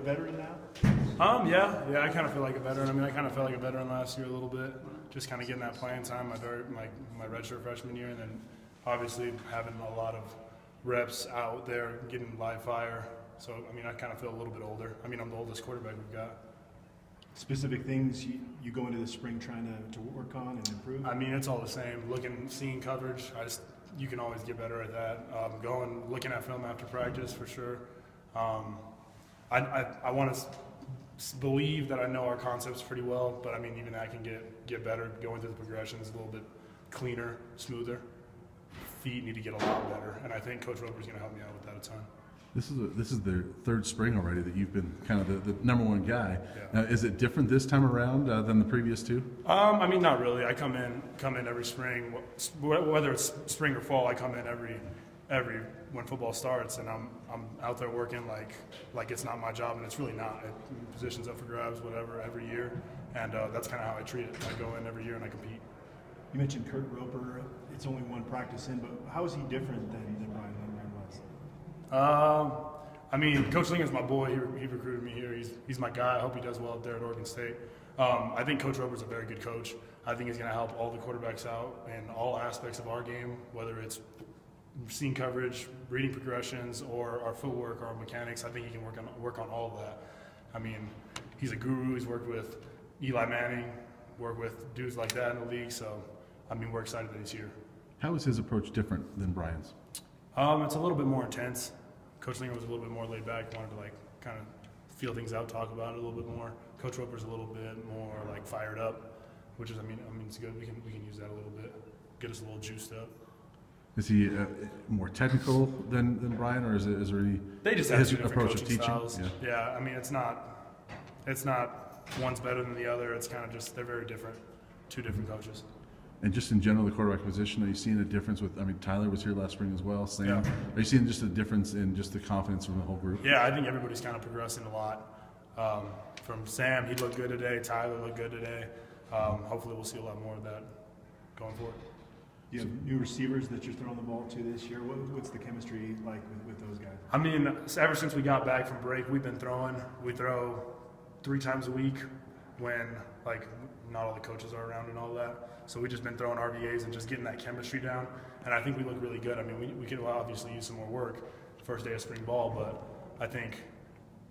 veteran now? Yeah, I kind of feel like a veteran. I mean, I kind of felt like a veteran last year a little bit, just kind of getting that playing time my redshirt freshman year, and then obviously having a lot of reps out there, getting live fire. So, I mean, I kind of feel a little bit older. I mean, I'm the oldest quarterback we've got. Specific things you go into the spring trying to work on and improve? I mean, it's all the same. seeing coverage. You can always get better at that. Looking at film after practice for sure. I want to believe that I know our concepts pretty well, but I mean, even that can get better. Going through the progressions a little bit cleaner, smoother. Feet need to get a lot better, and I think Coach Roper's going to help me out with that a ton. This is the third spring already that you've been kind of the number one guy. Yeah. Is it different this time around than the previous two? I mean, not really. I come in every spring, whether it's spring or fall. I come in every when football starts, and I'm out there working like it's not my job, and it's really not. Positions up for grabs, whatever, every year, and that's kind of how I treat it. I go in every year and I compete. You mentioned Kurt Roper. It's only one practice in, but how is he different than Brian Lindgren was? I mean, Coach Lingham's my boy. He recruited me here. He's my guy. I hope he does well up there at Oregon State. I think Coach Roper's a very good coach. I think he's going to help all the quarterbacks out in all aspects of our game, whether it's seeing coverage, reading progressions, or our footwork, or our mechanics. I think he can work on all of that. I mean, he's a guru. He's worked with Eli Manning, worked with dudes like that in the league. So, I mean, we're excited that he's here. How is his approach different than Brian's? It's a little bit more intense. Coach Linger was a little bit more laid back, wanted to kind of feel things out, talk about it a little bit more. Coach Roper's a little bit more fired up, which is I mean it's good. We can use that a little bit, get us a little juiced up. Is he more technical than Brian, or is there any? They just have two different approach coaching of teaching? styles. Yeah, I mean it's not one's better than the other. It's kind of just they're very different, two different coaches. And just in general, the quarterback position, are you seeing a difference with, I mean, Tyler was here last spring as well, Sam. Yeah. Are you seeing just a difference in just the confidence from the whole group? Yeah, I think everybody's kind of progressing a lot. From Sam, he looked good today. Tyler looked good today. Hopefully we'll see a lot more of that going forward. You have new receivers that you're throwing the ball to this year. What's the chemistry like with those guys? I mean, ever since we got back from break, we've been throwing. We throw 3 times a week when, not all the coaches are around and all that. So we've just been throwing RVAs and just getting that chemistry down. And I think we look really good. I mean, we could obviously use some more work first day of spring ball, but I think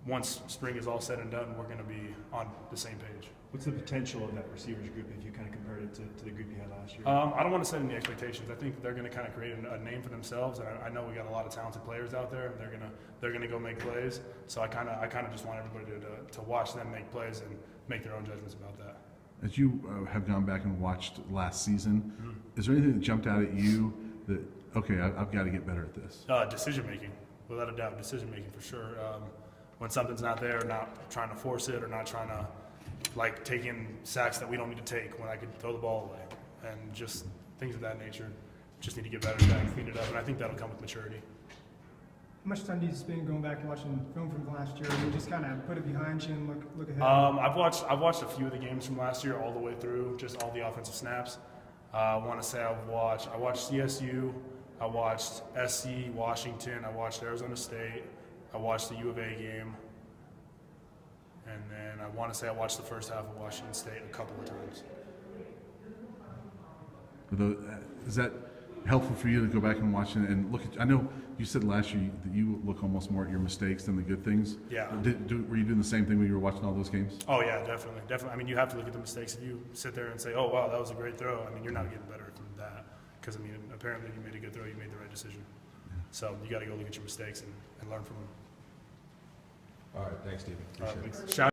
once spring is all said and done, we're going to be on the same page. What's the potential of that receivers group if you kind of compared it to the group you had last year? I don't want to set any expectations. I think they're going to kind of create a name for themselves, and I know we got a lot of talented players out there. They're gonna go make plays. So I kind of just want everybody to watch them make plays and make their own judgments about that. As you have gone back and watched last season, is there anything that jumped out at you that, okay, I've got to get better at this? Decision making, without a doubt, decision making for sure. When something's not there, not trying to force it or not trying to taking sacks that we don't need to take when I could throw the ball away, and just things of that nature. Just need to get better at that and clean it up, and I think that'll come with maturity. How much time do you spend going back and watching film from last year and just kind of put it behind you and look ahead? I've watched a few of the games from last year all the way through, just all the offensive snaps. I want to say I watched CSU, I watched SC, Washington, I watched Arizona State, I watched the U of A game, and then I want to say I watched the first half of Washington State a couple of times. Is that helpful for you to go back and watch it and look at? I know you said last year that you look almost more at your mistakes than the good things. Yeah. Were you doing the same thing when you were watching all those games? Oh yeah, definitely. I mean, you have to look at the mistakes. If you sit there and say, "Oh wow, that was a great throw," I mean, you're not getting better from that because I mean, apparently you made a good throw, you made the right decision. Yeah. So you got to go look at your mistakes and learn from them. All right, thanks, Steven. Appreciate it.